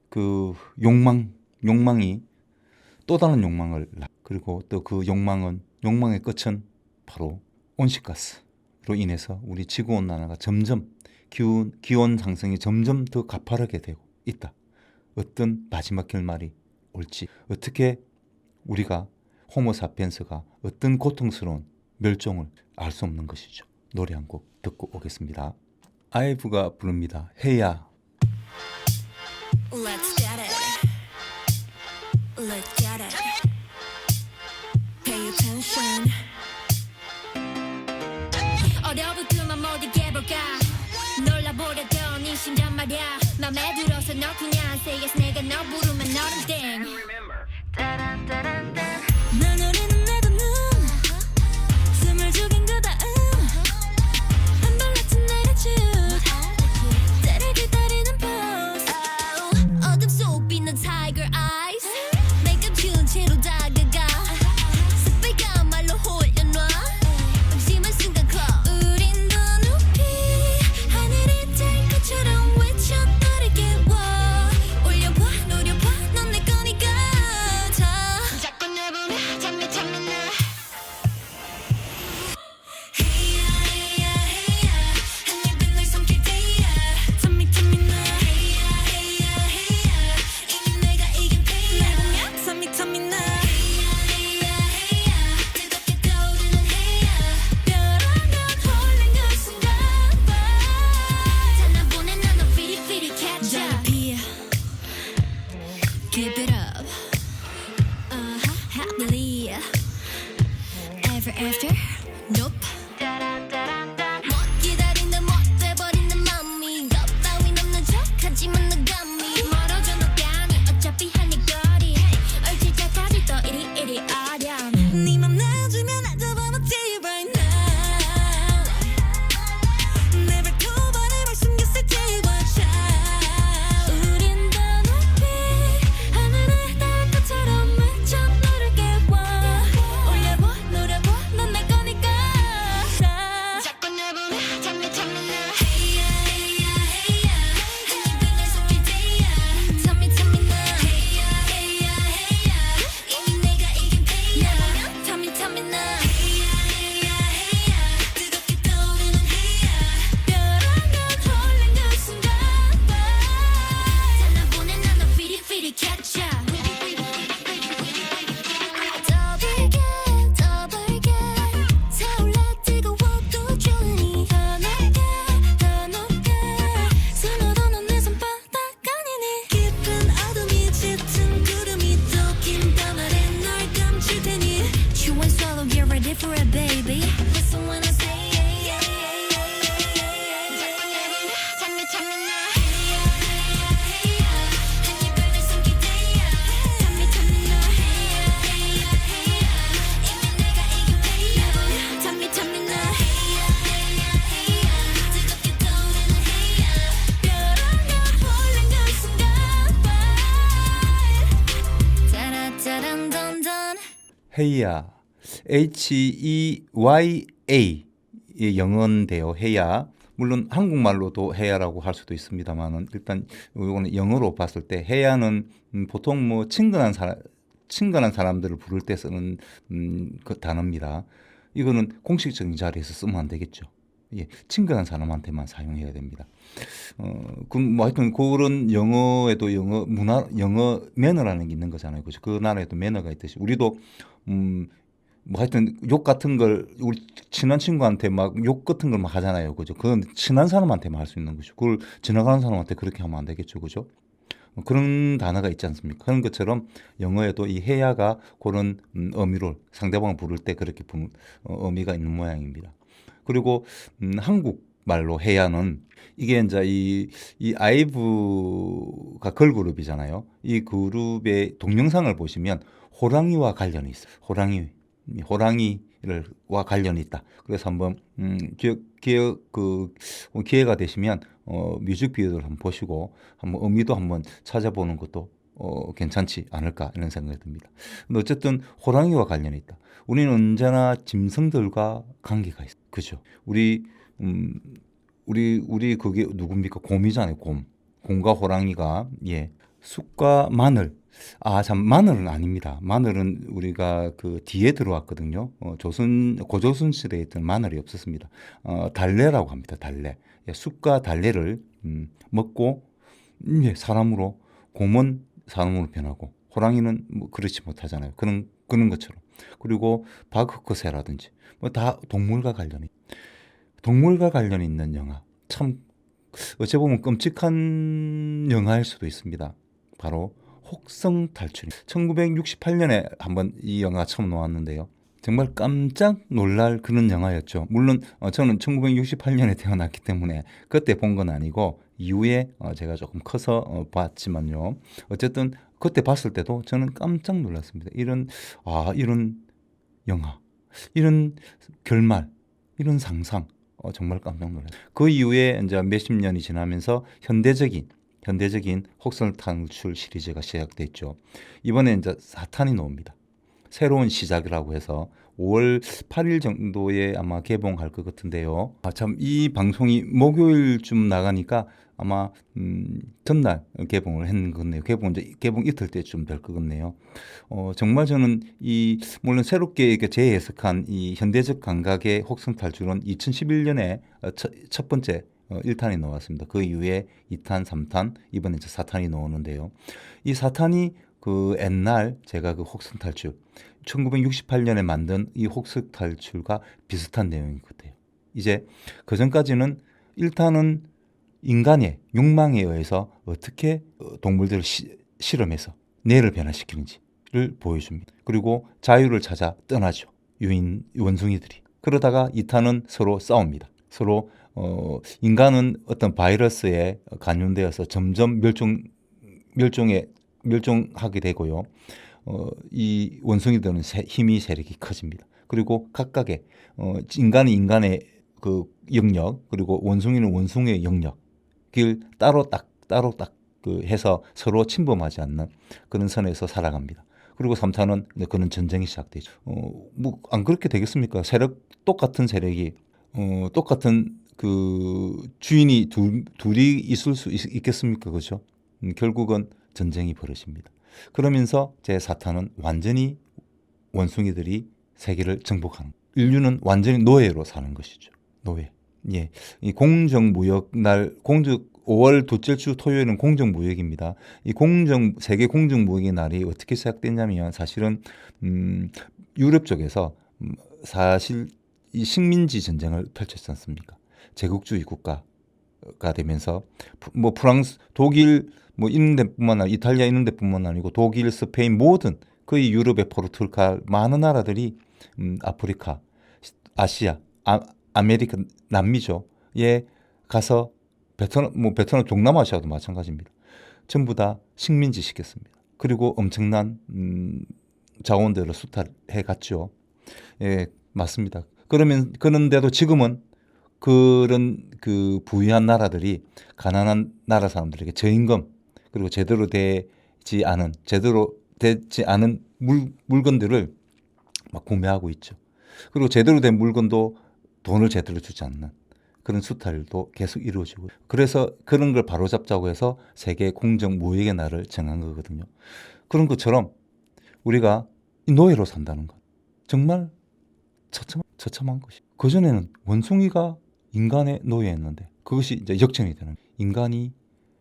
그 욕망이 또 다른 욕망을 그리고 또 그 욕망의 끝은 바로 온실가스로 인해서 우리 지구온난화가 점점 기온 상승이 점점 더 가파르게 되고 있다. 어떤 마지막 결말이 올지, 어떻게 우리가 호모사피엔스가 어떤 고통스러운 멸종을 알 수 없는 것이죠. 노래 한 곡 듣고 오겠습니다. 아이브가 부릅니다. 해야. Let's get it. Let's get it. Pay attention. 어려부터만 모두 깨볼까. 놀라보려던 이 심장 말야. 맘에 들어서 너 그냥 say yes. 내가 너 부르면 너는 땡. 날 노리는 내 두 눈. 숨을 죽인 그 다음 한 발 같은 나의 춤. 때를 기다리는 pose. 어둠 속 빛난 tiger eyes. 내가 준 채로 다가가. 새빨간 말로 홀려놔. 방심한 순간 call. 우린 더 높이 하늘이 닿을 것처럼 외쳐 너를 깨워. 올려봐 노려봐 넌 내 거니까. 자꾸 날 보내 잠이 참는 날. 헤이야, H-E-Y-A 의 영어인데요. 헤야. 물론 한국말로도 헤야라고 할 수도 있습니다만은 일단 이거는 영어로 봤을 때 헤야는 보통 뭐 친근한 사람들을 부를 때 쓰는 그 단어입니다. 이거는 공식적인 자리에서 쓰면 안 되겠죠. 예, 친근한 사람한테만 사용해야 됩니다. 그럼 뭐 하여튼 그런 영어에도 영어 매너라는 게 있는 거잖아요. 그죠? 그 나라에도 매너가 있듯이 우리도 뭐 하여튼 욕 같은 걸 우리 친한 친구한테 막 욕 같은 걸 막 하잖아요. 그죠? 그건 친한 사람한테만 할 수 있는 거죠. 그걸 지나가는 사람한테 그렇게 하면 안 되겠죠. 그죠? 그런 단어가 있지 않습니까? 그런 것처럼 영어에도 이 해야가 그런 의미로 상대방을 부를 때 그렇게 의미가 있는 모양입니다. 그리고 한국 말로 해야는 이게 이제 이 아이브가 걸그룹이잖아요. 이 그룹의 동영상을 보시면 호랑이와 관련이 있어요. 호랑이와 관련이 있다. 그래서 한번 기회가 되시면 뮤직비디오를 한번 보시고 한번 의미도 한번 찾아보는 것도 괜찮지 않을까 이런 생각이 듭니다. 근데 어쨌든 호랑이와 관련이 있다. 우리는 언제나 짐승들과 관계가 있어. 그죠? 우리 그게 누굽니까? 곰이잖아요. 곰과 호랑이가 쑥과 마늘. 참 마늘은 아닙니다. 마늘은 우리가 그 뒤에 들어왔거든요. 고조선 시대에 있던 마늘이 없었습니다. 달래라고 합니다. 달래. 쑥과 달래를 먹고 곰은 사람으로 변하고 호랑이는 뭐 그렇지 못하잖아요. 그런 것처럼. 그리고 바크커세라든지 뭐 다 동물과 관련이 있는 영화. 참 어찌 보면 끔찍한 영화일 수도 있습니다. 바로 혹성탈출. 1968년에 한번 이 영화가 처음 나왔는데요. 정말 깜짝 놀랄 그런 영화였죠. 물론 저는 1968년에 태어났기 때문에 그때 본 건 아니고 이후에 제가 조금 커서 봤지만요. 어쨌든 그때 봤을 때도 저는 깜짝 놀랐습니다. 이런 영화, 이런 결말, 이런 상상 정말 깜짝 놀랐어요. 그 이후에 이제 몇십 년이 지나면서 현대적인 혹성탈출 시리즈가 시작됐죠. 이번에 이제 4탄이 나옵니다. 새로운 시작이라고 해서 5월 8일 정도에 아마 개봉할 것 같은데요. 참 이 방송이 목요일쯤 나가니까 아마 전날 개봉을 했는 것 같네요. 개봉 이틀 때쯤 될 것 같네요. 정말 저는 물론 새롭게 이렇게 재해석한 이 현대적 감각의 혹성탈출은 2011년에 첫 번째 1탄이 나왔습니다. 그 이후에 2탄, 3탄, 이번에 이제 4탄이 나오는데요. 이 4탄이 그 옛날 제가 그 혹성탈출 1968년에 만든 이 혹성탈출과 비슷한 내용인 것 같아요. 이제 그 전까지는 1탄은 인간의 욕망에 의해서 어떻게 동물들을 실험해서 뇌를 변화시키는지를 보여줍니다. 그리고 자유를 찾아 떠나죠. 원숭이들이. 그러다가 2탄은 서로 싸웁니다. 서로 인간은 어떤 바이러스에 감염되어서 점점 멸종하게 되고요. 이 원숭이들은 세력이 커집니다. 그리고 각각의 인간은 인간의 그 영역, 그리고 원숭이는 원숭이의 영역을 따로 딱 해서 서로 침범하지 않는 그런 선에서 살아갑니다. 그리고 3탄은 그런 전쟁이 시작되죠. 뭐 안 그렇게 되겠습니까? 똑같은 세력이 똑같은 그 주인이 둘이 있을 수 있겠습니까? 그렇죠? 결국은 전쟁이 벌어집니다. 그러면서 제4탄은 완전히 원숭이들이 세계를 정복하는, 인류는 완전히 노예로 사는 것이죠. 노예. 이 공정무역날 5월 둘째 주 토요일은 공정무역입니다. 이 세계 공정무역의 날이 어떻게 시작됐냐면 사실은 유럽 쪽에서 사실 이 식민지 전쟁을 펼쳤지 않습니까? 제국주의 국가가 되면서 뭐 프랑스, 독일 뭐 이런 데뿐만 아니고 이탈리아 이런 데뿐만 아니고 독일, 스페인 모든 거의 유럽의 포르투갈 많은 나라들이 아프리카, 아시아, 아메리카, 남미죠. 에 가서 베트남 동남아시아도 마찬가지입니다. 전부 다 식민지 시켰습니다. 그리고 엄청난 자원들을 수탈해 갔죠. 예, 맞습니다. 그런데도 지금은 그런 그 부유한 나라들이 가난한 나라 사람들에게 저임금 그리고 제대로 되지 않은 물건들을 막 구매하고 있죠. 그리고 제대로 된 물건도 돈을 제대로 주지 않는 그런 수탈도 계속 이루어지고, 그래서 그런 걸 바로잡자고 해서 세계 공정 무역의 날을 정한 거거든요. 그런 것처럼 우리가 이 노예로 산다는 것 정말 처참한 것이. 그전에는 원숭이가 인간의 노예였는데 그것이 이제 역전이 되는 거예요. 인간이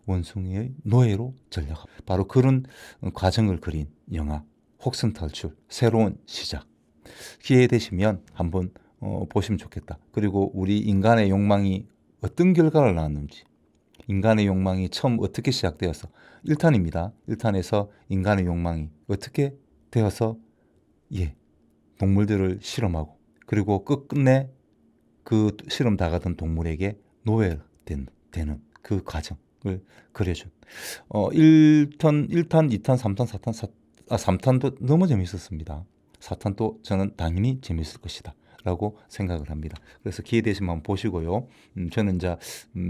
원숭이의 노예로 전락하고, 바로 그런 과정을 그린 영화 혹슨 탈출, 새로운 시작. 기회 되시면 한번 보시면 좋겠다. 그리고 우리 인간의 욕망이 어떤 결과를 낳았는지, 인간의 욕망이 처음 어떻게 시작되어서 1탄입니다. 1탄에서 인간의 욕망이 어떻게 되어서 동물들을 실험하고, 그리고 끝내 그 실험 당하던 동물에게 노예가 되는 그 과정을 그려준 1탄, 2탄, 3탄, 4탄, 3탄도 너무 재밌었습니다. 4탄도 저는 당연히 재밌을 것이다 라고 생각을 합니다. 그래서 기회 되시면 한번 보시고요. 저는 이제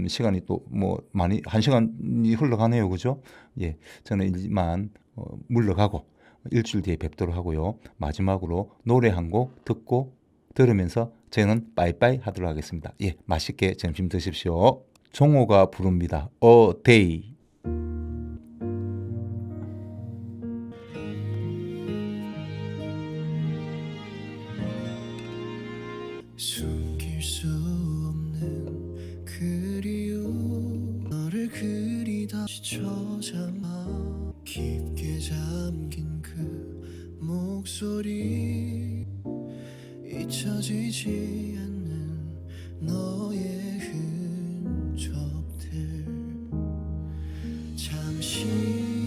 시간이 또 뭐 많이 1시간이 흘러가네요. 그죠? 예, 저는 이만 물러가고 일주일 뒤에 뵙도록 하고요. 마지막으로 노래 한 곡 듣고 들으면서 저는 빠이빠이 하도록 하겠습니다. 예, 맛있게 점심 드십시오. 종호가 부릅니다. A Day. 숨길 수 없는 그리움, 너를 그리다 지쳐잠아 깊게 잠긴 그 목소리, 잊혀지지 않는 너의 흔적들. 잠시라도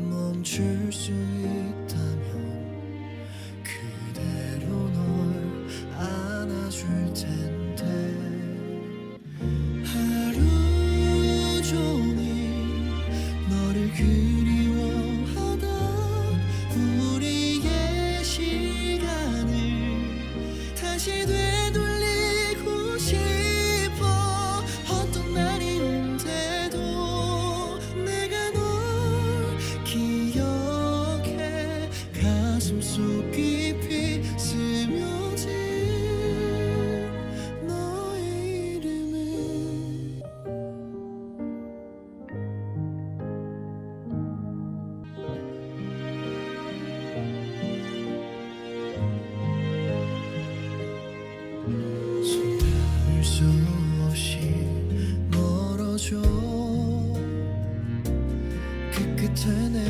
멈출 수 있다면 그대로 널 안아줄 텐데. 하루 종일 너를 그리워하다 우리의 시간을 다시 되돌리고 싶어. 어떤 날이 온대도 내가 널 기억해. 가슴속 깊이 스며든 너의 이름을. 손 닿을 수 없이 멀어져 그 끝에 내